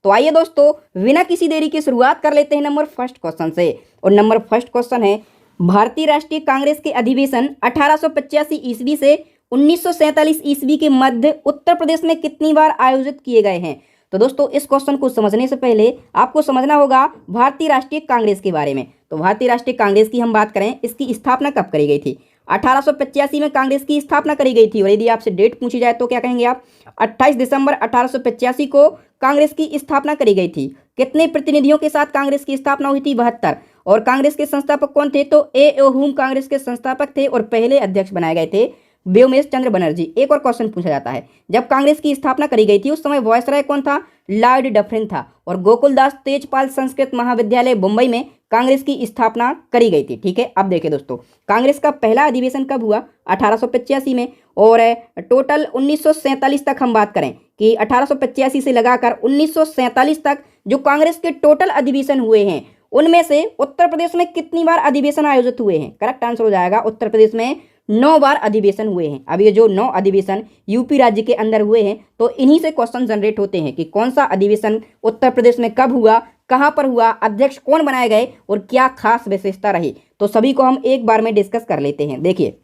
तो आइए दोस्तों बिना किसी देरी की शुरुआत कर लेते हैं नंबर फर्स्ट क्वेश्चन से। और नंबर फर्स्ट क्वेश्चन है, भारतीय राष्ट्रीय कांग्रेस के अधिवेशन 1885 ईस्वी से 1947 ईस्वी के मध्य उत्तर प्रदेश में कितनी बार आयोजित किए गए हैं। तो दोस्तों इस क्वेश्चन को समझने से पहले आपको समझना होगा भारतीय राष्ट्रीय कांग्रेस के बारे में। तो भारतीय राष्ट्रीय कांग्रेस की हम बात करें, इसकी स्थापना कब करी गई थी। 1885 में कांग्रेस की स्थापना करी गई थी। और यदि आपसे डेट पूछी जाए तो क्या कहेंगे आप, 28 दिसंबर 1885 को कांग्रेस की स्थापना करी गई थी। कितने प्रतिनिधियों के साथ कांग्रेस की स्थापना हुई थी, 72। और कांग्रेस के संस्थापक कौन थे, तो ए.ओ. हुम कांग्रेस के संस्थापक थे और पहले अध्यक्ष बनाए गए थे व्योमेश चंद्र बनर्जी। एक और क्वेश्चन पूछा जाता है, जब कांग्रेस की स्थापना करी गई थी उस समय वायसराय कौन था, लॉर्ड डफरिन था। और गोकुलदास तेजपाल संस्कृत महाविद्यालय मुंबई में कांग्रेस की स्थापना करी गई थी। ठीक है, अब देखिए दोस्तों कांग्रेस का पहला अधिवेशन कब हुआ, 1885 में। और टोटल 1947 तक हम बात करें कि 1885 से लगाकर 1947 तक जो कांग्रेस के टोटल अधिवेशन हुए हैं उनमें से उत्तर प्रदेश में कितनी बार अधिवेशन आयोजित हुए हैं। करेक्ट आंसर हो जाएगा, उत्तर प्रदेश में 9 बार अधिवेशन हुए हैं। अब ये जो 9 अधिवेशन यूपी राज्य के अंदर हुए हैं तो इन्हीं से क्वेश्चन जनरेट होते हैं कि कौन सा अधिवेशन उत्तर प्रदेश में कब हुआ, कहां पर हुआ, अध्यक्ष कौन बनाए गए और क्या खास विशेषता रही। तो सभी को हम एक बार में डिस्कस कर लेते हैं। देखिए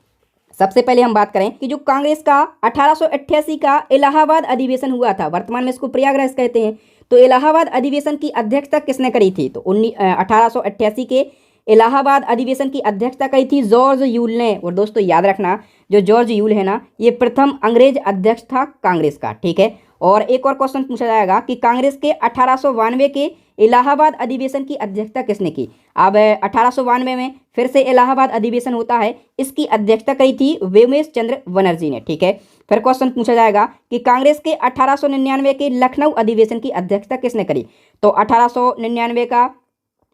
सबसे पहले हम बात करें कि जो कांग्रेस का 1888 का इलाहाबाद अधिवेशन हुआ था, वर्तमान में इसको प्रयागराज कहते हैं। तो इलाहाबाद अधिवेशन की अध्यक्षता किसने करी थी, तो 1888 के इलाहाबाद अधिवेशन की अध्यक्षता करी थी जॉर्ज यूल ने। और दोस्तों याद रखना जो जॉर्ज यूल है ना, ये प्रथम अंग्रेज अध्यक्ष था कांग्रेस का। ठीक है, और एक और क्वेश्चन पूछा जाएगा कि कांग्रेस के 1892 के इलाहाबाद अधिवेशन की अध्यक्षता किसने की। अब 1892 में फिर से इलाहाबाद अधिवेशन होता है, इसकी अध्यक्षता करी थी व्योमेश चंद्र बनर्जी ने। ठीक है, फिर क्वेश्चन पूछा जाएगा कि कांग्रेस के 1899 के लखनऊ अधिवेशन की अध्यक्षता किसने करी। तो 1899 का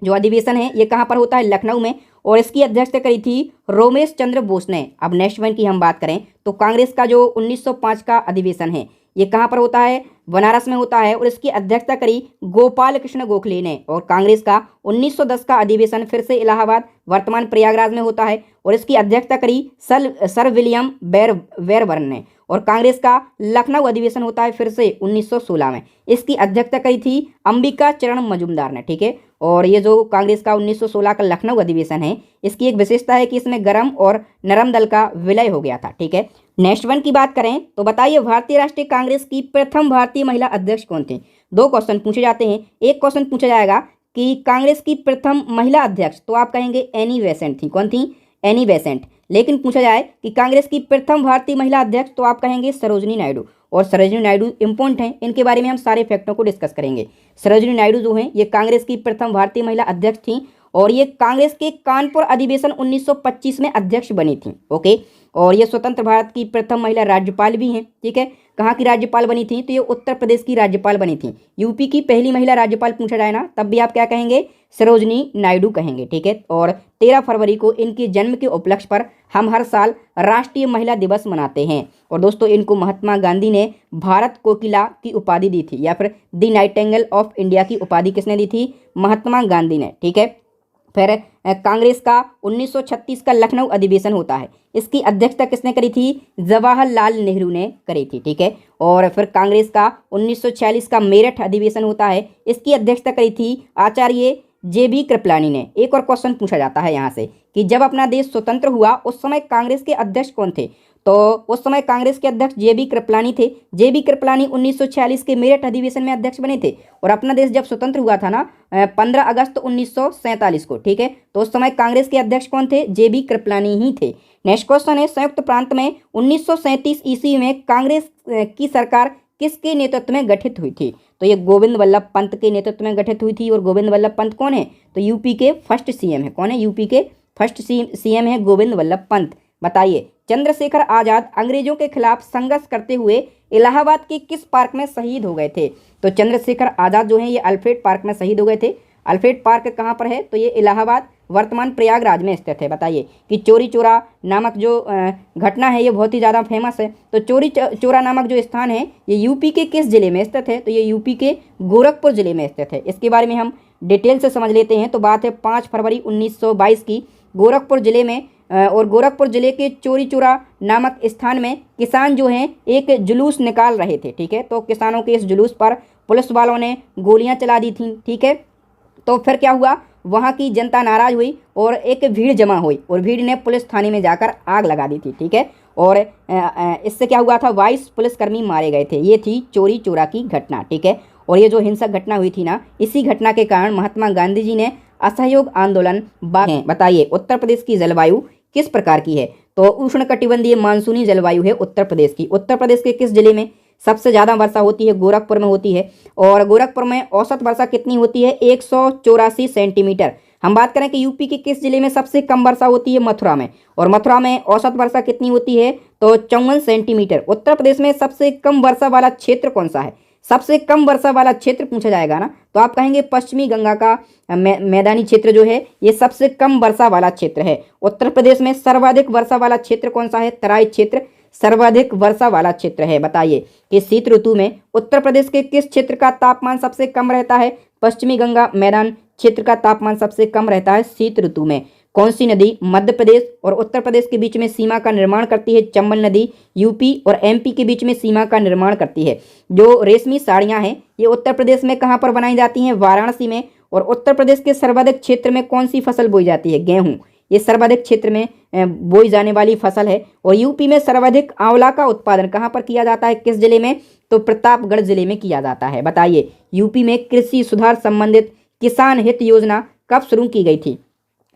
जो अधिवेशन है ये कहाँ पर होता है, लखनऊ में। और इसकी अध्यक्षता करी थी रोमेश चंद्र बोस ने। अब नेक्स्ट वन की हम बात करें तो कांग्रेस का जो 1905 का अधिवेशन है ये कहाँ पर होता है, बनारस में होता है। और इसकी अध्यक्षता करी गोपाल कृष्ण गोखले ने। और कांग्रेस का 1910 का अधिवेशन फिर से इलाहाबाद वर्तमान प्रयागराज में होता है और इसकी अध्यक्षता करी सर विलियम वेरबर्न ने। और कांग्रेस का लखनऊ अधिवेशन होता है फिर से 1916 में, इसकी अध्यक्षता करी थी अंबिका चरण मजूमदार ने। ठीक है, और ये जो कांग्रेस का 1916 का लखनऊ अधिवेशन है इसकी एक विशेषता है कि इसमें गर्म और नरम दल का विलय हो गया था। ठीक है, नेक्स्ट वन की बात करें तो बताइए भारतीय राष्ट्रीय कांग्रेस की प्रथम भारतीय महिला अध्यक्ष कौन थे। 2 क्वेश्चन पूछे जाते हैं। एक क्वेश्चन पूछा जाएगा कि कांग्रेस की प्रथम महिला अध्यक्ष, तो आप कहेंगे एनी बेसेंट थी। कौन थी, एनी बेसेंट। लेकिन पूछा जाए कि कांग्रेस की प्रथम भारतीय महिला अध्यक्ष, तो आप कहेंगे सरोजिनी नायडू। और सरोजिनी नायडू इंपॉर्टेंट हैं, इनके बारे में हम सारे फैक्टों को डिस्कस करेंगे। सरोजिनी नायडू जो हैं ये कांग्रेस की प्रथम भारतीय महिला अध्यक्ष थी और ये कांग्रेस के कानपुर अधिवेशन 1925 में अध्यक्ष बनी थी। ओके, और ये स्वतंत्र भारत की प्रथम महिला राज्यपाल भी हैं। ठीक है, कहाँ की राज्यपाल बनी थी, तो ये उत्तर प्रदेश की राज्यपाल बनी थी। यूपी की पहली महिला राज्यपाल पूछा जाए ना तब भी आप क्या कहेंगे, सरोजिनी नायडू कहेंगे। ठीक है, और 13 फरवरी को इनके जन्म के उपलक्ष्य पर हम हर साल राष्ट्रीय महिला दिवस मनाते हैं। और दोस्तों इनको महात्मा गांधी ने भारत कोकिला की उपाधि दी थी, या फिर दी नाइटिंगेल ऑफ इंडिया की उपाधि किसने दी थी, महात्मा गांधी ने। ठीक है, फिर कांग्रेस का 1936 का लखनऊ अधिवेशन होता है, इसकी अध्यक्षता किसने करी थी, जवाहरलाल नेहरू ने करी थी। ठीक है, और फिर कांग्रेस का 1946 का मेरठ अधिवेशन होता है, इसकी अध्यक्षता करी थी आचार्य जे.बी. कृपलानी ने। एक और क्वेश्चन पूछा जाता है यहाँ से कि जब अपना देश स्वतंत्र हुआ उस समय कांग्रेस के अध्यक्ष कौन थे। तो उस समय कांग्रेस के अध्यक्ष जे.बी. कृपलानी थे। जे.बी. कृपलानी 1946 के मेरठ अधिवेशन में अध्यक्ष बने थे। और अपना देश जब स्वतंत्र हुआ था ना 15 अगस्त 1947 को, ठीक है, तो उस समय कांग्रेस के अध्यक्ष कौन थे, जे.बी. कृपलानी ही थे। नेक्स्ट क्वेश्चन है, संयुक्त प्रांत में 1937 ईस्वी में कांग्रेस की सरकार किसके नेतृत्व में गठित हुई थी। तो ये गोविंद वल्लभ पंत के नेतृत्व में गठित हुई थी। और गोविंद वल्लभ पंत कौन है, तो यूपी के फर्स्ट सीएम है। कौन है, यूपी के फर्स्ट सीएम है गोविंद वल्लभ पंत। बताइए चंद्रशेखर आजाद अंग्रेजों के खिलाफ संघर्ष करते हुए इलाहाबाद के किस पार्क में शहीद हो गए थे। तो चंद्रशेखर आजाद जो है ये अल्फ्रेड पार्क में शहीद हो गए थे। अल्फ्रेड पार्क कहाँ पर है, तो ये इलाहाबाद वर्तमान प्रयागराज में स्थित है। बताइए कि चोरी चोरा नामक जो घटना है ये बहुत ही ज़्यादा फेमस है। तो चोरी चोरा नामक जो स्थान है ये यूपी के किस जिले में स्थित है, तो ये यूपी के गोरखपुर जिले में स्थित है। इसके बारे में हम डिटेल से समझ लेते हैं। तो बात है 5 फरवरी 1922 की, गोरखपुर जिले में और गोरखपुर जिले के चोरी चोरा नामक स्थान में किसान जो हैं एक जुलूस निकाल रहे थे। ठीक है, तो किसानों के इस जुलूस पर पुलिस वालों ने गोलियां चला दी थी, ठीक है। तो फिर क्या हुआ, वहाँ की जनता नाराज हुई और एक भीड़ जमा हुई और भीड़ ने पुलिस थाने में जाकर आग लगा दी थी, ठीक है। और इससे क्या हुआ था, 22 पुलिसकर्मी मारे गए थे। ये थी चोरी चोरा की घटना, ठीक है। और ये जो हिंसक घटना हुई थी ना, इसी घटना के कारण महात्मा गांधी जी ने असहयोग आंदोलन बताइए उत्तर प्रदेश की जलवायु किस प्रकार की है। तो उष्णकटिबंधीय मानसूनी जलवायु है उत्तर प्रदेश की। उत्तर प्रदेश के किस जिले में सबसे ज़्यादा वर्षा होती है, गोरखपुर में होती है। और गोरखपुर में औसत वर्षा कितनी होती है, 184 सेंटीमीटर। हम बात करें कि यूपी के किस जिले में सबसे कम वर्षा होती है, मथुरा में। और मथुरा में औसत वर्षा कितनी होती है, तो 54 सेंटीमीटर। उत्तर प्रदेश में सबसे कम वर्षा वाला क्षेत्र कौन सा है, सबसे कम वर्षा वाला क्षेत्र पूछा जाएगा ना, तो आप कहेंगे पश्चिमी गंगा का मैदानी क्षेत्र जो है ये सबसे कम वर्षा वाला क्षेत्र है। उत्तर प्रदेश में सर्वाधिक वर्षा वाला क्षेत्र कौन सा है, तराई क्षेत्र सर्वाधिक वर्षा वाला क्षेत्र है। बताइए कि शीत ऋतु में उत्तर प्रदेश के किस क्षेत्र का तापमान सबसे कम रहता है, पश्चिमी गंगा मैदान क्षेत्र का तापमान सबसे कम रहता है शीत ऋतु में। कौन सी नदी मध्य प्रदेश और उत्तर प्रदेश के बीच में सीमा का निर्माण करती है, चंबल नदी यूपी और एमपी के बीच में सीमा का निर्माण करती है। जो रेशमी साड़ियाँ हैं ये उत्तर प्रदेश में कहाँ पर बनाई जाती हैं, वाराणसी में। और उत्तर प्रदेश के सर्वाधिक क्षेत्र में कौन सी फसल बोई जाती है, गेहूँ। ये सर्वाधिक क्षेत्र में बोई जाने वाली फसल है। और यूपी में सर्वाधिक आंवला का उत्पादन कहाँ पर किया जाता है, किस जिले में, तो प्रतापगढ़ जिले में किया जाता है। बताइए यूपी में कृषि सुधार संबंधित किसान हित योजना कब शुरू की गई थी,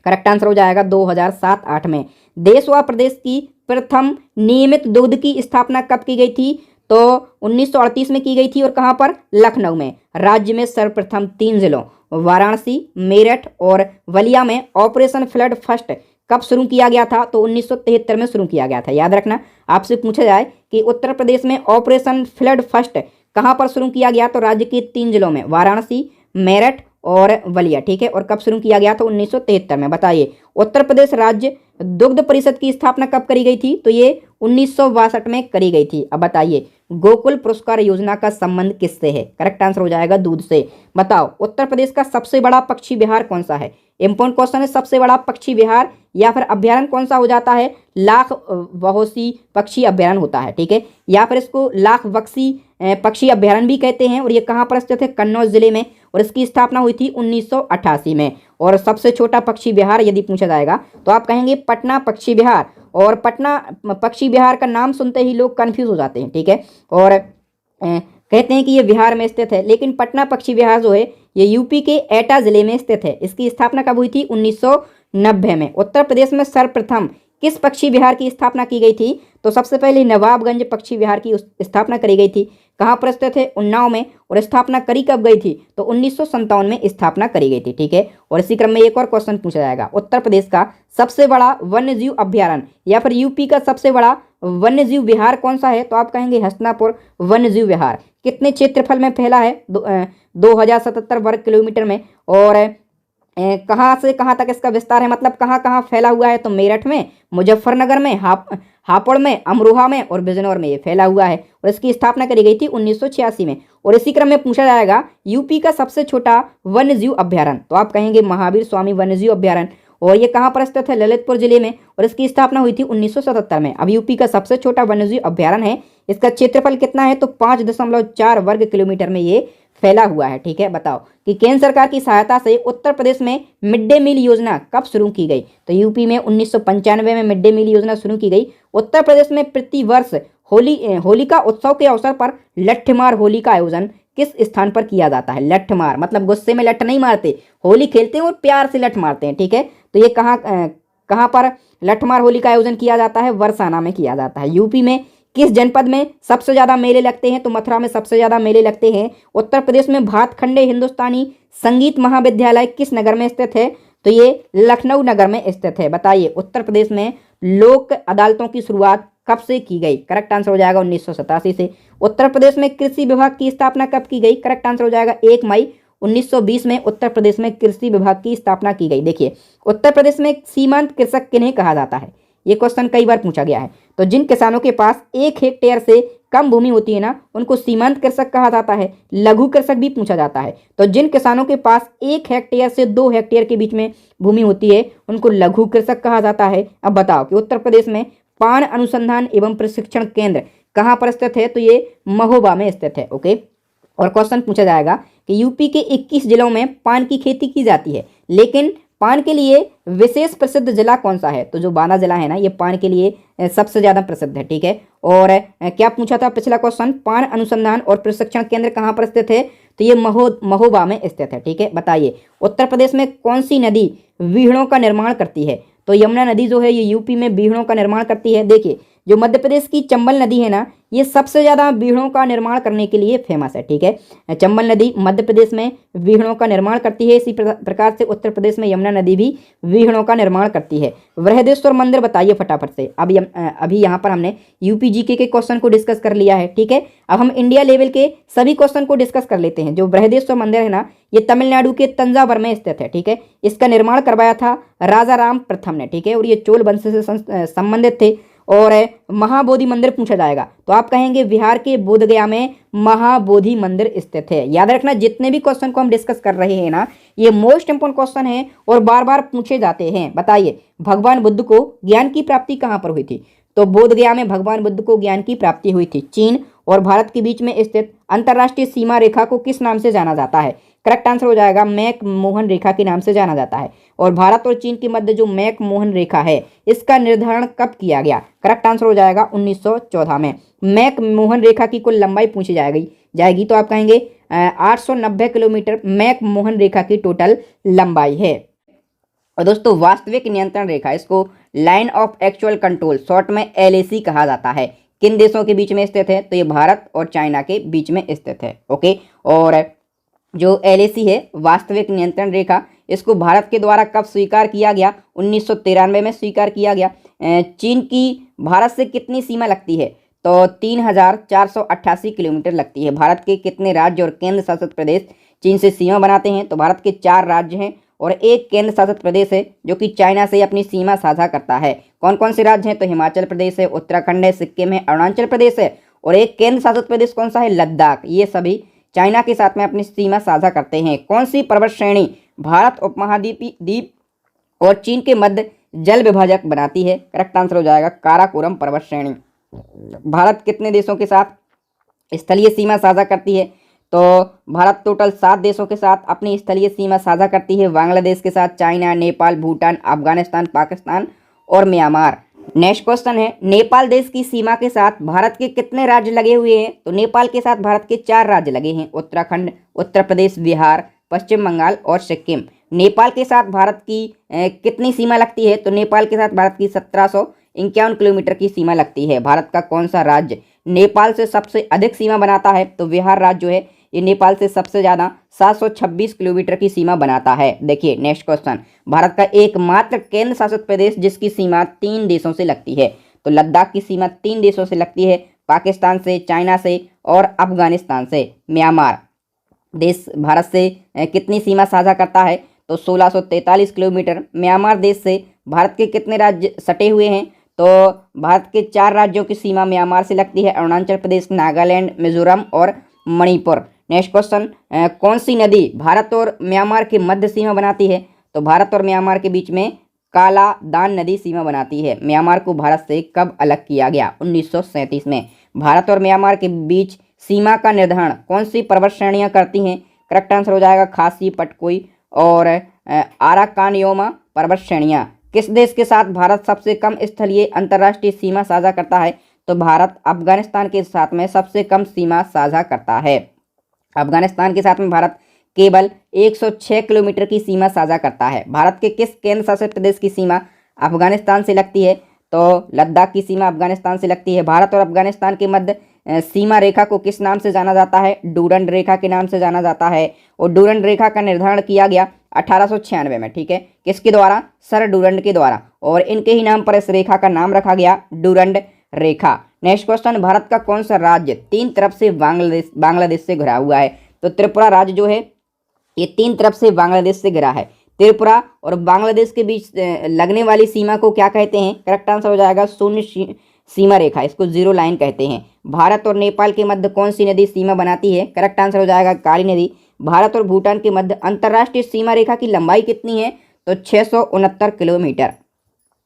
करेक्ट आंसर हो जाएगा 2007-8 में। देश व प्रदेश की प्रथम नियमित दुग्ध की स्थापना कब की गई थी, तो 1938 में की गई थी। और कहाँ पर, लखनऊ में। राज्य में सर्वप्रथम 3 जिलों वाराणसी, मेरठ और बलिया में ऑपरेशन फ्लड फर्स्ट कब शुरू किया गया था, तो 1973 में शुरू किया गया था। याद रखना, आपसे पूछा जाए कि उत्तर प्रदेश में ऑपरेशन फ्लड फर्स्ट कहाँ पर शुरू किया गया, तो राज्य के 3 जिलों में वाराणसी, मेरठ और बलिया, ठीक है। और कब शुरू किया गया था, 1973 में। बताइए उत्तर प्रदेश राज्य दुग्ध परिषद की स्थापना कब करी गई थी, तो ये 1962 में करी गई थी। अब बताइए गोकुल पुरस्कार योजना का संबंध किससे है, करेक्ट आंसर हो जाएगा दूध से। बताओ उत्तर प्रदेश का सबसे बड़ा पक्षी विहार कौन सा है, इंपॉर्टेंट क्वेश्चन है। सबसे बड़ा पक्षी विहार या फिर अभ्यारण्य कौन सा हो जाता है, लाख बहोसी पक्षी अभ्यारण्य होता है, ठीक है। या फिर इसको लाख बक्सी पक्षी अभ्यारण्य भी कहते हैं। और ये कहाँ पर स्थित है, कन्नौज जिले में। और इसकी स्थापना हुई थी 1988 में। और सबसे छोटा पक्षी विहार यदि पूछा जाएगा तो आप कहेंगे पटना पक्षी विहार। और पटना पक्षी विहार का नाम सुनते ही लोग कन्फ्यूज हो जाते हैं, ठीक है। और कहते हैं कि ये बिहार में स्थित है, लेकिन पटना पक्षी विहार जो है ये यूपी के एटा जिले में स्थित है। इसकी स्थापना कब हुई थी, 1990 में। उत्तर प्रदेश में सर्वप्रथम किस पक्षी विहार की स्थापना की गई थी, तो सबसे पहले नवाबगंज पक्षी विहार की स्थापना करी गई थी। कहाँ पर स्थित है, उन्नाव में। और स्थापना करी कब गई थी, तो 1957 में स्थापना करी गई थी, ठीक है। और इसी क्रम में एक और क्वेश्चन पूछा जाएगा, उत्तर प्रदेश का सबसे बड़ा वन्यजीव अभ्यारण्य या फिर यूपी का सबसे बड़ा वन्यजीव विहार कौन सा है, तो आप कहेंगे हस्तिनापुर वन्यजीव विहार। कितने क्षेत्रफल में फैला है, 2077 वर्ग किलोमीटर में। और कहाँ से कहाँ तक इसका विस्तार है, मतलब कहाँ कहाँ फैला हुआ है, तो मेरठ में, मुजफ्फरनगर में, हापुड़ में, अमरोहा में और बिजनौर में ये फैला हुआ है। और इसकी स्थापना करी गई थी 1986 में। और इसी क्रम में पूछा जाएगा यूपी का सबसे छोटा वन्यजीव अभ्यारण्य, तो आप कहेंगे महावीर स्वामी वन्यजीव अभ्यारण्य। और ये कहाँ पर स्थित है, ललितपुर जिले में। और इसकी स्थापना हुई थी 1977 में। अब यूपी का सबसे छोटा वन्यजीव अभ्यारण्य है, इसका क्षेत्रफल कितना है, तो 5.4 वर्ग किलोमीटर में ये फैला हुआ है, ठीक है। बताओ कि केंद्र सरकार की सहायता से उत्तर प्रदेश में मिड डे मील योजना कब शुरू की गई, तो यूपी में 1995 में मिड डे मील योजना शुरू की गई। उत्तर प्रदेश में प्रति वर्ष होलिका उत्सव के अवसर पर लठमार होली का आयोजन किस स्थान पर किया जाता है। लठमार मतलब गुस्से में लठ नहीं मारते, होली खेलते हैं और प्यार से लठ मारते हैं, ठीक है। तो ये कहाँ पर लठमार होली का आयोजन किया जाता है, बरसाना में किया जाता है। यूपी में किस जनपद में सबसे ज़्यादा मेले लगते हैं, तो मथुरा में सबसे ज़्यादा मेले लगते हैं। उत्तर प्रदेश में भातखंडे हिंदुस्तानी संगीत महाविद्यालय किस नगर में स्थित है, तो ये लखनऊ नगर में स्थित है। बताइए उत्तर प्रदेश में लोक अदालतों की शुरुआत कब से की गई, करेक्ट आंसर हो जाएगा 1987 से। उत्तर प्रदेश में कृषि विभाग की स्थापना कब की गई, करेक्ट आंसर हो जाएगा 1 मई 1920 में उत्तर प्रदेश में कृषि विभाग की स्थापना की गई। देखिए उत्तर प्रदेश में सीमांत कृषक किन्हें कहा जाता है, ये क्वेश्चन कई बार पूछा गया है। तो जिन किसानों के पास 1 हेक्टेयर से कम भूमि होती है ना, उनको सीमांत कृषक कहा जाता है। लघु कृषक भी पूछा जाता है। तो जिन किसानों के पास 1 हेक्टेयर से 2 हेक्टेयर के बीच में भूमि होती है, उनको लघु कृषक कहा जाता है। अब बताओ कि उत्तर प्रदेश में पान अनुसंधान एवं प्रशिक्षण केंद्र कहाँ पर स्थित है, तो ये महोबा में स्थित है। ओके, और क्वेश्चन पूछा जाएगा कि यूपी के 21 जिलों में पान की खेती की जाती है, लेकिन पान के लिए विशेष प्रसिद्ध जिला कौन सा है? तो जो बांदा जिला है ना, ये पान के लिए सबसे ज़्यादा प्रसिद्ध है। ठीक है, और क्या पूछा था पिछला क्वेश्चन, पान अनुसंधान और प्रशिक्षण केंद्र कहाँ पर स्थित है? तो ये महोबा में स्थित है। ठीक है, बताइए उत्तर प्रदेश में कौन सी नदी बीहड़ों का निर्माण करती है? तो यमुना नदी जो है ये यूपी में बीहड़ों का निर्माण करती है। देखिए जो मध्य प्रदेश की चंबल नदी है ना, ये सबसे ज़्यादा बीहड़ों का निर्माण करने के लिए फेमस है। ठीक है, चंबल नदी मध्य प्रदेश में बीहड़ों का निर्माण करती है। इसी प्रकार से उत्तर प्रदेश में यमुना नदी भी बीहड़ों का निर्माण करती है। बृहदेश्वर मंदिर बताइए फटाफट से। अभी यहाँ पर हमने यूपी जीके के क्वेश्चन को डिस्कस कर लिया है। ठीक है, अब हम इंडिया लेवल के सभी क्वेश्चन को डिस्कस कर लेते हैं। जो बृहदेश्वर मंदिर है ना, ये तमिलनाडु के तंजावर में स्थित है। ठीक है, इसका निर्माण करवाया था राजा राम प्रथम ने। ठीक है, और ये चोल वंश से संबंधित थे। और महाबोधि मंदिर पूछा जाएगा तो आप कहेंगे बिहार के बोधगया में महाबोधि मंदिर स्थित है। याद रखना जितने भी क्वेश्चन को हम डिस्कस कर रहे हैं ना, ये मोस्ट इंपोर्टेंट क्वेश्चन है और बार बार पूछे जाते हैं। बताइए भगवान बुद्ध को ज्ञान की प्राप्ति कहाँ पर हुई थी? तो बोधगया में भगवान बुद्ध को ज्ञान की प्राप्ति हुई थी। चीन और भारत के बीच में स्थित अंतर्राष्ट्रीय सीमा रेखा को किस नाम से जाना जाता है? करेक्ट आंसर हो जाएगा मैक मोहन रेखा के नाम से जाना जाता है। और भारत और चीन के मध्य जो मैक मोहन रेखा है, इसका निर्धारण कब किया गया? करेक्ट आंसर हो जाएगा 1914 में। मैक मोहन रेखा की कुल लंबाई पूछी जाएगी तो आप कहेंगे 890 किलोमीटर मैक मोहन रेखा की टोटल लंबाई है। और दोस्तों वास्तविक नियंत्रण रेखा, इसको line of actual control short में LAC कहा जाता है, किन देशों के बीच में स्थित है? तो ये भारत और चाइना के बीच में स्थित है। ओके, और जो LAC है वास्तविक नियंत्रण रेखा, इसको भारत के द्वारा कब स्वीकार किया गया? 1993 में स्वीकार किया गया। चीन की भारत से कितनी सीमा लगती है? तो 3488 किलोमीटर लगती है। भारत के कितने राज्य और केंद्र शासित प्रदेश चीन से सीमा बनाते हैं? तो भारत के 4 राज्य हैं और एक केंद्र शासित प्रदेश है जो कि चाइना से अपनी सीमा साझा करता है। कौन कौन से राज्य हैं? तो हिमाचल प्रदेश है, उत्तराखंड है, सिक्किम है, अरुणाचल प्रदेश है, और एक केंद्र शासित प्रदेश कौन सा है? लद्दाख। ये सभी चाइना के साथ में अपनी सीमा साझा करते हैं। कौन सी पर्वत श्रेणी भारत उपमहाद्वीप और चीन के मध्य जल विभाजक बनाती है? करेक्ट आंसर हो जाएगा काराकोरम पर्वत श्रेणी। भारत कितने देशों के साथ स्थलीय सीमा साझा करती है? तो भारत टोटल 7 देशों के साथ अपनी स्थलीय सीमा साझा करती है। बांग्लादेश के साथ चाइना, नेपाल, भूटान, अफगानिस्तान, पाकिस्तान और म्यांमार। नेक्स्ट क्वेश्चन है, नेपाल देश की सीमा के साथ भारत के कितने राज्य लगे हुए हैं? तो नेपाल के साथ भारत के 4 राज्य लगे हैं, उत्तराखंड, उत्तर प्रदेश, बिहार, पश्चिम बंगाल और सिक्किम। नेपाल के साथ भारत की कितनी सीमा लगती है? तो नेपाल के साथ भारत की 1751 किलोमीटर की सीमा लगती है। भारत का कौन सा राज्य नेपाल से सबसे अधिक सीमा बनाता है? तो बिहार राज्य जो है ये नेपाल से सबसे ज़्यादा 726 किलोमीटर की सीमा बनाता है। देखिए नेक्स्ट क्वेश्चन, भारत का एकमात्र केंद्र शासित प्रदेश जिसकी सीमा 3 देशों से लगती है? तो लद्दाख की सीमा 3 देशों से लगती है, पाकिस्तान से, चाइना से और अफगानिस्तान से। म्यांमार देश भारत से कितनी सीमा साझा करता है? तो 1643 किलोमीटर। म्यांमार देश से भारत के कितने राज्य सटे हुए हैं? तो भारत के 4 राज्यों की सीमा म्यांमार से लगती है, अरुणाचल प्रदेश, नागालैंड, मिजोरम और मणिपुर। नेक्स्ट क्वेश्चन, कौन सी नदी भारत और म्यांमार के मध्य सीमा बनाती है? तो भारत और म्यांमार के बीच में काला दान नदी सीमा बनाती है। म्यांमार को भारत से कब अलग किया गया? 1937 में। भारत और म्यांमार के बीच सीमा का निर्धारण कौन सी पर्वत श्रेणियां करती हैं? करेक्ट आंसर हो जाएगा खासी, पटकोई और आराकानयोमा पर्वत श्रेणियां। किस देश के साथ भारत सबसे कम स्थलीय अंतर्राष्ट्रीय सीमा साझा करता है? तो भारत अफगानिस्तान के साथ में सबसे कम सीमा साझा करता है। अफगानिस्तान के साथ में भारत केवल 106 किलोमीटर की सीमा साझा करता है। भारत के किस केंद्र शासित प्रदेश की सीमा अफगानिस्तान से लगती है? तो लद्दाख की सीमा अफगानिस्तान से लगती है। भारत और अफगानिस्तान के मध्य सीमा रेखा को किस नाम से जाना जाता है? डूरंड रेखा के नाम से जाना जाता है। और डूरंड रेखा का निर्धारण किया गया 1896 में। ठीक है, किसके द्वारा? सर डूरंड के द्वारा, और इनके ही नाम पर इस रेखा का नाम रखा गया डूरंड रेखा। नेक्स्ट क्वेश्चन, भारत का कौन सा राज्य 3 तरफ से बांग्लादेश से घिरा हुआ है? तो त्रिपुरा राज्य जो है ये 3 तरफ से बांग्लादेश से घिरा है। त्रिपुरा और बांग्लादेश के बीच लगने वाली सीमा को क्या कहते हैं? करेक्ट आंसर हो जाएगा शून्य सीमा रेखा, इसको 0 लाइन कहते हैं। भारत और नेपाल के मध्य कौन सी नदी सीमा बनाती है? करेक्ट आंसर हो जाएगा काली नदी। भारत और भूटान के मध्य अंतर्राष्ट्रीय सीमा रेखा की लंबाई कितनी है? तो 669 किलोमीटर।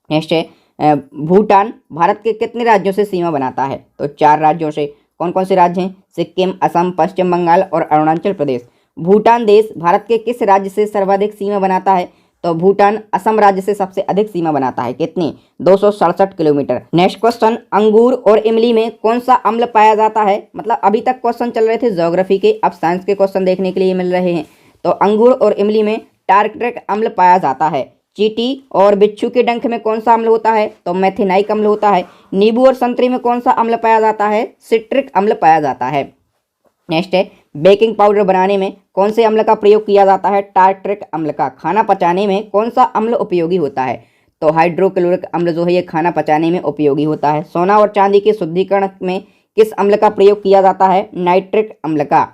नेक्स्ट है, भूटान भारत के कितने राज्यों से सीमा बनाता है? तो 4 राज्यों से। कौन कौन से राज्य हैं? सिक्किम, असम, पश्चिम बंगाल और अरुणाचल प्रदेश। भूटान देश भारत के किस राज्य से सर्वाधिक सीमा बनाता है? तो भूटान असम राज्य से सबसे अधिक सीमा बनाता है। कितनी? 267 किलोमीटर। नेक्स्ट क्वेश्चन, अंगूर और इमली में कौन सा अम्ल पाया जाता है? मतलब अभी तक क्वेश्चन चल रहे थे ज्योग्राफी के, अब साइंस के क्वेश्चन देखने के लिए मिल रहे हैं। तो अंगूर और इमली में टार्ट्रिक अम्ल पाया जाता है। चींटी और बिच्छू के डंक में कौन सा अम्ल होता है? तो मेथिनाइक अम्ल होता है। नींबू और संतरे में कौन सा अम्ल पाया जाता है? सिट्रिक अम्ल पाया जाता है। नेक्स्ट है, बेकिंग पाउडर बनाने में कौन से अम्ल का प्रयोग किया जाता है? टार्ट्रिक अम्ल का। खाना पचाने में कौन सा अम्ल उपयोगी होता है? तो हाइड्रोक्लोरिक अम्ल जो है ये खाना पचाने में उपयोगी होता है। सोना और चांदी के शुद्धिकरण में किस अम्ल का प्रयोग किया जाता है? नाइट्रिक अम्ल का।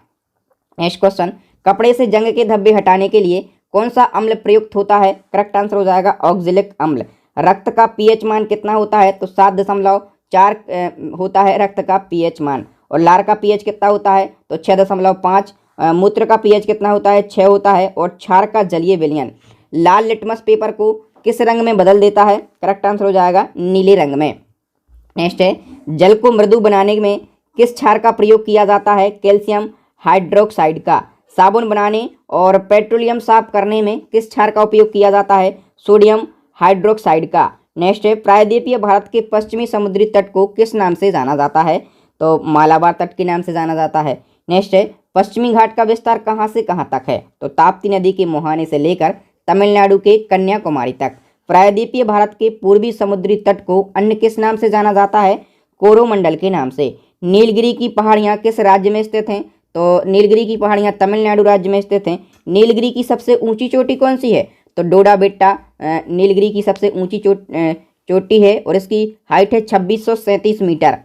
नेक्स्ट क्वेश्चन, कपड़े से जंग के धब्बे हटाने के लिए कौन सा अम्ल प्रयुक्त होता है? करेक्ट आंसर हो जाएगा ऑक्जेलिक अम्ल। रक्त का पीएच मान कितना होता है? तो 7.4 होता है रक्त का पीएच मान। और लार का पीएच कितना होता है? तो 6.5। मूत्र का पीएच कितना होता है? 6 होता है। और क्षार का जलीय विलयन लाल लिटमस पेपर को किस रंग में बदल देता है? करेक्ट आंसर हो जाएगा नीले रंग में। नेक्स्ट है, जल को मृदु बनाने में किस क्षार का प्रयोग किया जाता है? कैल्शियम हाइड्रोक्साइड का। साबुन बनाने और पेट्रोलियम साफ करने में किस क्षार का उपयोग किया जाता है? सोडियम हाइड्रोक्साइड का। नेक्स्ट है, प्रायद्वीपीय भारत के पश्चिमी समुद्री तट को किस नाम से जाना जाता है? तो मालाबार तट के नाम से जाना जाता है। नेक्स्ट है, पश्चिमी घाट का विस्तार कहाँ से कहाँ तक है? तो ताप्ती नदी के मुहाने से लेकर तमिलनाडु के कन्याकुमारी तक। प्रायद्वीपीय भारत के पूर्वी समुद्री तट को अन्य किस नाम से जाना जाता है? कोरोमंडल के नाम से। नीलगिरी की पहाड़ियाँ किस राज्य में स्थित हैं? तो नीलगिरी की पहाड़ियाँ तमिलनाडु राज्य में स्थित हैं। नीलगिरी की सबसे ऊंची चोटी कौन सी है? तो डोडा बेट्टा नीलगिरी की सबसे ऊंची चोटी है और इसकी हाइट है 2637 मीटर।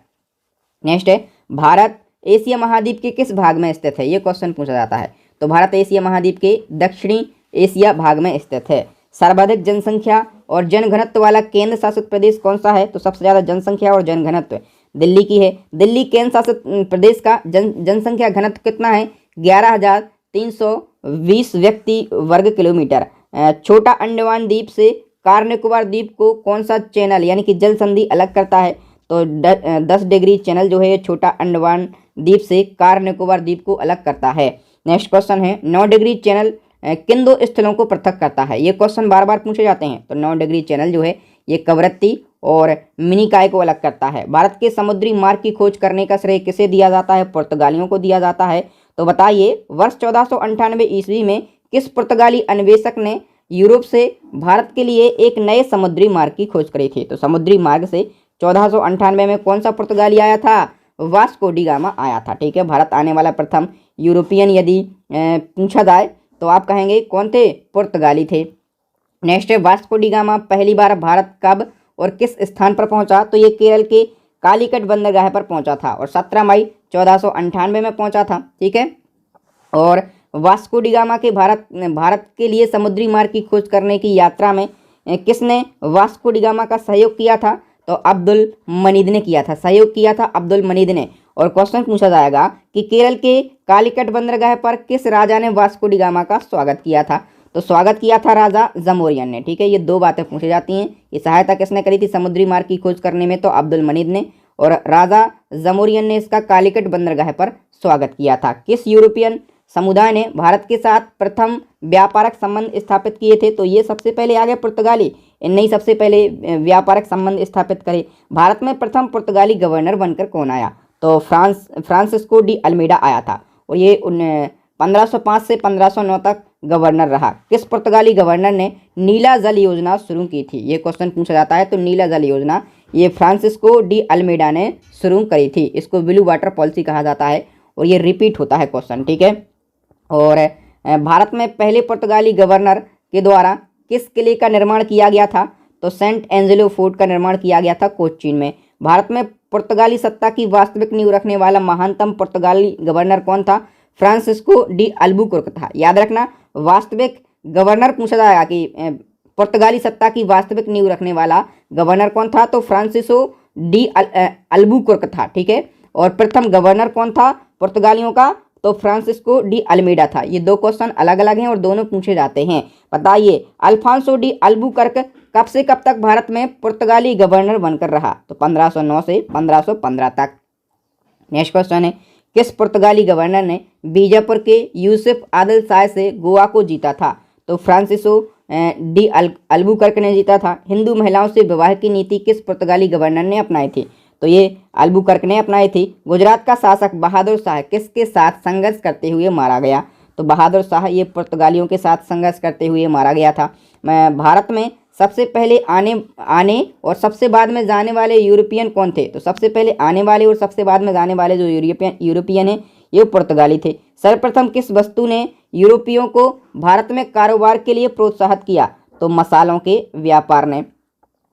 नेक्स्ट है, भारत एशिया महाद्वीप के किस भाग में स्थित है? ये क्वेश्चन पूछा जाता है। तो भारत एशिया महाद्वीप के दक्षिणी एशिया भाग में स्थित है। सर्वाधिक जनसंख्या और जनघनत्व वाला केंद्र शासित प्रदेश कौन सा है? तो सबसे ज़्यादा जनसंख्या और जनघनत्व दिल्ली की है। दिल्ली केंद्र शासित प्रदेश का जनसंख्या घनत्व कितना है? 11,320 व्यक्ति वर्ग किलोमीटर। छोटा अंडमान द्वीप से कार निकोबार द्वीप को कौन सा चैनल यानी कि जल संधि अलग करता है? तो 10 डिग्री चैनल जो है ये छोटा अंडमान द्वीप से कार निकोबार द्वीप को अलग करता है। नेक्स्ट क्वेश्चन है, 9 डिग्री चैनल किन दो स्थलों को पृथक करता है? ये क्वेश्चन बार बार पूछे जाते हैं। तो 9 डिग्री चैनल जो है ये कवरत्ती और मिनिकॉय को अलग करता है। भारत के समुद्री मार्ग की खोज करने का श्रेय किसे दिया जाता है? पुर्तगालियों को दिया जाता है। तो बताइए, वर्ष 1498 ईस्वी में किस पुर्तगाली अन्वेषक ने यूरोप से भारत के लिए एक नए समुद्री मार्ग की खोज करी थी? तो समुद्री मार्ग से 1498 में कौन सा पुर्तगाली आया था? वास्को डी गामा आया था। ठीक है, भारत आने वाला प्रथम यूरोपियन यदि पूछा जाए तो आप कहेंगे कौन थे? पुर्तगाली थे। नेक्स्ट है, वास्को डी गामा पहली बार भारत कब और किस स्थान पर पहुंचा? तो ये केरल के कालीकट बंदरगाह पर पहुंचा था और 17 मई 1498 में पहुंचा था। ठीक है, और वास्को डी गामा के भारत के लिए समुद्री मार्ग की खोज करने की यात्रा में किसने वास्को डी गामा का सहयोग किया था? तो अब्दुल मनीद ने किया था, सहयोग किया था अब्दुल मनीद ने। और क्वेश्चन पूछा जाएगा कि केरल के कालीकट बंदरगाह पर किस राजा ने वास्को डी गामा का स्वागत किया था? तो स्वागत किया था राजा जमोरियन ने। ठीक है, ये दो बातें पूछी जाती हैं। ये सहायता किसने करी थी समुद्री मार्ग की खोज करने में? तो अब्दुल मनीद ने। और राजा जमोरियन ने इसका कालीकट बंदरगाह पर स्वागत किया था। किस यूरोपियन समुदाय ने भारत के साथ प्रथम व्यापारिक संबंध स्थापित किए थे? तो ये सबसे पहले आ गए पुर्तगाली, इनने ही सबसे पहले व्यापारिक संबंध स्थापित करे। भारत में प्रथम पुर्तगाली गवर्नर बनकर कौन आया? तो फ्रांसिस्को डी अल्मेडा आया था और ये 1505 से 1509 तक गवर्नर रहा। किस पुर्तगाली गवर्नर ने नीला जल योजना शुरू की थी? ये क्वेश्चन पूछा जाता है। तो नीला जल योजना ये फ्रांसिस्को डी अल्मेडा ने शुरू करी थी। इसको ब्लू वाटर पॉलिसी कहा जाता है और ये रिपीट होता है क्वेश्चन। ठीक है, और भारत में पहले पुर्तगाली गवर्नर के द्वारा किस किले का निर्माण किया गया था? तो सेंट एंजेलो फोर्ट का निर्माण किया गया था कोचीन में। भारत में पुर्तगाली सत्ता की वास्तविक नींव रखने वाला महानतम पुर्तगाली गवर्नर कौन था? फ्रांसिस्को डी अल्बुकुर्क था। याद रखना, वास्तविक गवर्नर पूछा जाएगा कि पुर्तगाली सत्ता की वास्तविक नींव रखने वाला गवर्नर कौन था? तो फ्रांसिस्को डी अल्बुकुर्क था। ठीक है, और प्रथम गवर्नर कौन था पुर्तगालियों का? तो फ्रांसिस्को डी अल्मेडा था। ये दो क्वेश्चन अलग अलग हैं और दोनों पूछे जाते हैं। बताइए, अल्फांसो डी अल्बुकर्क कब से कब तक भारत में पुर्तगाली गवर्नर बनकर रहा? तो 1509 से 1515 तक। नेक्स्ट क्वेश्चन है, किस पुर्तगाली गवर्नर ने बीजापुर के यूसुफ आदिल शाह से गोवा को जीता था? तो फ्रांसिसो डी अल्बुकर्क ने जीता था। हिंदू महिलाओं से विवाह की नीति किस पुर्तगाली गवर्नर ने अपनाई थी? तो ये अल्बुकर्क ने अपनाई थी। गुजरात का शासक बहादुर शाह किसके साथ संघर्ष करते हुए मारा गया? तो बहादुर शाह ये पुर्तगालियों के साथ संघर्ष करते हुए मारा गया था। भारत में सबसे पहले आने और सबसे बाद में जाने वाले यूरोपियन कौन थे? तो सबसे पहले आने वाले और सबसे बाद में जाने वाले जो यूरोपियन हैं ये पुर्तगाली थे। सर्वप्रथम किस वस्तु ने यूरोपियों को भारत में कारोबार के लिए प्रोत्साहित किया? तो मसालों के व्यापार ने।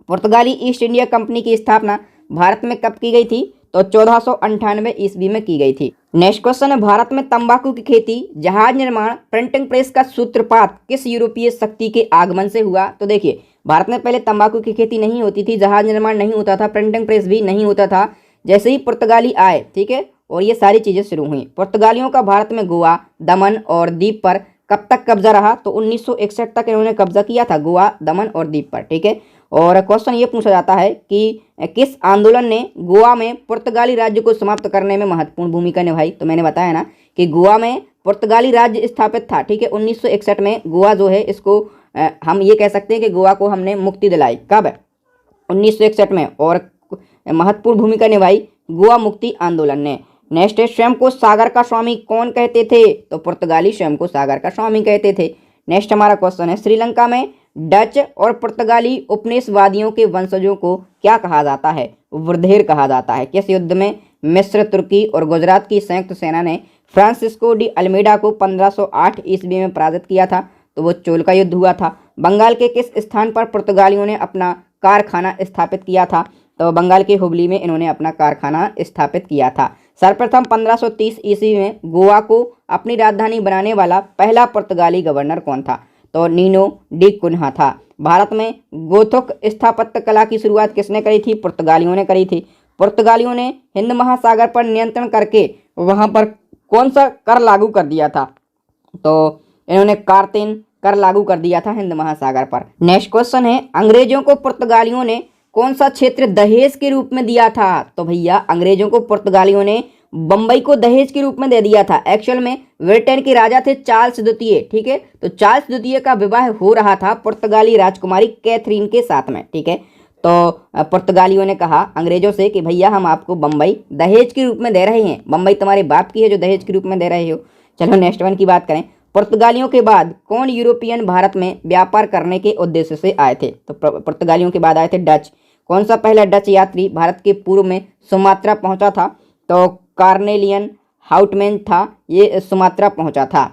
पुर्तगाली ईस्ट इंडिया कंपनी की स्थापना भारत में कब की गई थी? तो 1498 ईस्वी में की गई थी। नेक्स्ट क्वेश्चन है, भारत में तंबाकू की खेती, जहाज निर्माण, प्रिंटिंग प्रेस का सूत्रपात किस यूरोपीय शक्ति के आगमन से हुआ? तो देखिए, भारत में पहले तंबाकू की खेती नहीं होती थी, जहाज निर्माण नहीं होता था, प्रिंटिंग प्रेस भी नहीं होता था। जैसे ही पुर्तगाली आए, ठीक है, और ये सारी चीज़ें शुरू हुई। पुर्तगालियों का भारत में गोवा, दमन और दीप पर कब तक कब्जा रहा? तो 1961 तक इन्होंने कब्जा किया था गोवा, दमन और दीप पर, ठीक है। और क्वेश्चन ये पूछा जाता है कि किस आंदोलन ने गोवा में पुर्तगाली राज्य को समाप्त करने में महत्वपूर्ण भूमिका निभाई? तो मैंने बताया ना कि गोवा में पुर्तगाली राज्य स्थापित था, ठीक है। 1961 में गोवा जो है इसको हम ये कह सकते हैं कि गोवा को हमने मुक्ति दिलाई। कब? 1961 में। और महत्वपूर्ण भूमिका निभाई गोवा मुक्ति आंदोलन ने। नेक्स्ट है, स्वयं को सागर का स्वामी कौन कहते थे? तो पुर्तगाली स्वयं को सागर का स्वामी कहते थे। नेक्स्ट हमारा क्वेश्चन है, श्रीलंका में डच और पुर्तगाली उपनिवेशवादियों के वंशजों को क्या कहा जाता है? वृद्धेर कहा जाता है। किस युद्ध में मिस्र, तुर्की और गुजरात की संयुक्त सेना ने फ्रांसिस्को डी अल्मेडा को 1508 ईस्वी में पराजित किया था? तो वो चोल का युद्ध हुआ था। बंगाल के किस स्थान पर पुर्तगालियों ने अपना कारखाना स्थापित किया था? तो बंगाल के हुबली में इन्होंने अपना कारखाना स्थापित किया था। सर्वप्रथम 1530 ईस्वी में गोवा को अपनी राजधानी बनाने वाला पहला पुर्तगाली गवर्नर कौन था? तो नीनो डी कुन्हा था। भारत में गोथुक स्थापत्य कला की शुरुआत किसने करी थी? पुर्तगालियों ने करी थी। पुर्तगालियों ने हिंद महासागर पर नियंत्रण करके वहां पर कौन सा कर लागू कर दिया था? तो इन्होंने कार्तेन कर लागू कर दिया था हिंद महासागर पर। नेक्स्ट क्वेश्चन है, अंग्रेजों को पुर्तगालियों ने कौन सा क्षेत्र दहेज के रूप में दिया था? तो भैया अंग्रेजों को पुर्तगालियों ने बंबई को दहेज के रूप में दे दिया था। एक्चुअल में ब्रिटेन के राजा थे चार्ल्स द्वितीय, ठीक है। तो चार्ल्स द्वितीय का विवाह हो रहा था पुर्तगाली राजकुमारी कैथरीन के साथ में, ठीक है। तो पुर्तगालियों ने कहा अंग्रेजों से कि भैया हम आपको बंबई दहेज के रूप में दे रहे हैं, बंबई तुम्हारे बाप की है जो दहेज के रूप में दे रहे हो। चलो नेक्स्ट वन की बात करें, पुर्तगालियों के बाद कौन यूरोपियन भारत में व्यापार करने के उद्देश्य से आए थे? तो पुर्तगालियों के बाद आए थे डच। कौन सा पहला डच यात्री भारत के पूर्व में सुमात्रा पहुंचा था? तो कार्नेलियन हाउटमैन था, ये सुमात्रा पहुंचा था।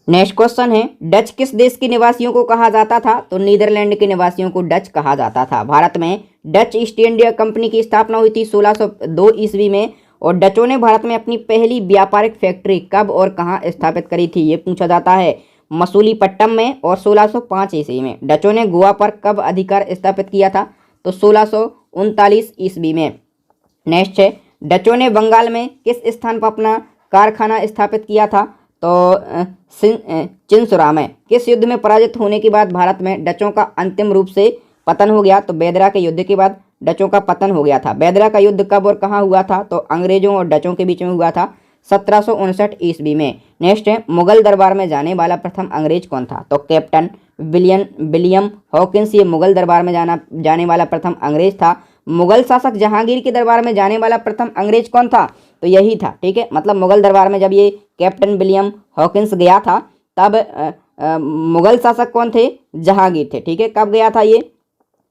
नेक्स्ट क्वेश्चन है, डच किस देश के निवासियों को कहा जाता था? तो नीदरलैंड के निवासियों को डच कहा जाता था। भारत में डच ईस्ट इंडिया कंपनी की स्थापना हुई थी 1602 ईस्वी में। और डचों ने भारत में अपनी पहली व्यापारिक फैक्ट्री कब और कहाँ स्थापित करी थी? ये पूछा जाता है। मसूलीपट्टनम में और 1605 ईस्वी में। डचों ने गोवा पर कब अधिकार स्थापित किया था? तो 1639 ईस्वी में। नेक्स्ट है, डचों ने बंगाल में किस स्थान पर अपना कारखाना स्थापित किया था? तो चिंसुरा में। किस युद्ध में पराजित होने के बाद भारत में डचों का अंतिम रूप से पतन हो गया? तो बेदरा के युद्ध के बाद डचों का पतन हो गया था। बेदरा का युद्ध कब और कहाँ हुआ था? तो अंग्रेजों और डचों के बीच में हुआ था 1759 ईस्वी में। नेक्स्ट है, मुगल दरबार में जाने वाला प्रथम अंग्रेज कौन था? तो कैप्टन विलियम हॉकिंस ये मुगल दरबार में जाने वाला प्रथम अंग्रेज था। मुगल शासक जहांगीर के दरबार में जाने वाला प्रथम अंग्रेज कौन था? तो यही था, ठीक है। मतलब मुगल दरबार में जब ये कैप्टन विलियम हॉकिंस गया था तब मुगल शासक कौन थे? जहांगीर थे, ठीक है। कब गया था ये?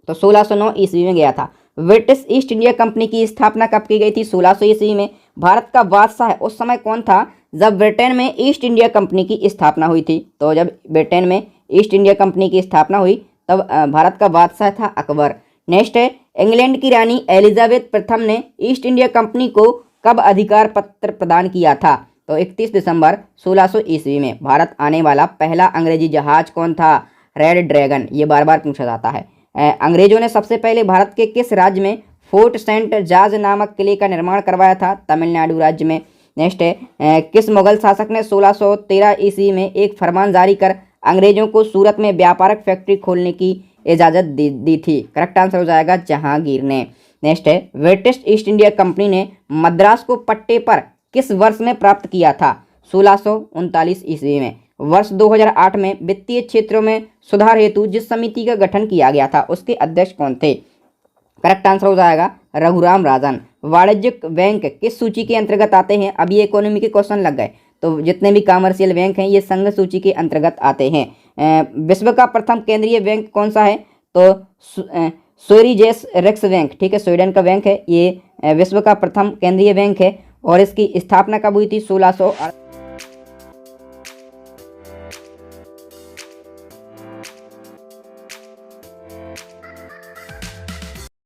तो 1609 ईस्वी में गया था। ब्रिटिश ईस्ट इंडिया कंपनी की स्थापना कब की गई थी? 1600 ईस्वी में। भारत का बादशाह उस समय कौन था जब ब्रिटेन में ईस्ट इंडिया कंपनी की स्थापना हुई थी? तो जब ब्रिटेन में ईस्ट इंडिया कंपनी की स्थापना हुई तब भारत का बादशाह था अकबर। नेक्स्ट है, इंग्लैंड की रानी एलिजाबेथ प्रथम ने ईस्ट इंडिया कंपनी को कब अधिकार पत्र प्रदान किया था? तो 31 दिसंबर 1600 ईस्वी में। भारत आने वाला पहला अंग्रेजी जहाज कौन था? Red dragon. ये बार बार पूछा जाता है। अंग्रेजों ने सबसे पहले भारत के किस राज्य में फोर्ट सेंट जॉर्ज नामक किले का निर्माण करवाया था? तमिलनाडु राज्य में। नेक्स्ट है, किस मुगल शासक ने 1613 ईस्वी में एक फरमान जारी कर अंग्रेजों को सूरत में व्यापारिक फैक्ट्री खोलने की इजाज़त दी थी? करेक्ट आंसर हो जाएगा जहांगीर ने। नेक्स्ट है, ब्रिटिश ईस्ट इंडिया कंपनी ने मद्रास को पट्टे पर किस वर्ष में प्राप्त किया था? 1639 ईस्वी में। वर्ष 2008 में वित्तीय क्षेत्रों में सुधार हेतु जिस समिति का गठन किया गया था उसके अध्यक्ष कौन थे? करेक्ट आंसर हो जाएगा रघुराम राजन। वाणिज्यिक बैंक किस सूची के अंतर्गत आते हैं? अभी इकोनॉमी के क्वेश्चन लग गए, तो जितने भी कमर्शियल बैंक हैं ये संघ सूची के अंतर्गत आते हैं। विश्व का प्रथम केंद्रीय बैंक कौन सा है? तो स्वेरिजेस रिक्स बैंक, ठीक है, स्वीडन का बैंक है ये। विश्व का प्रथम केंद्रीय बैंक है और इसकी स्थापना कब हुई थी? 1600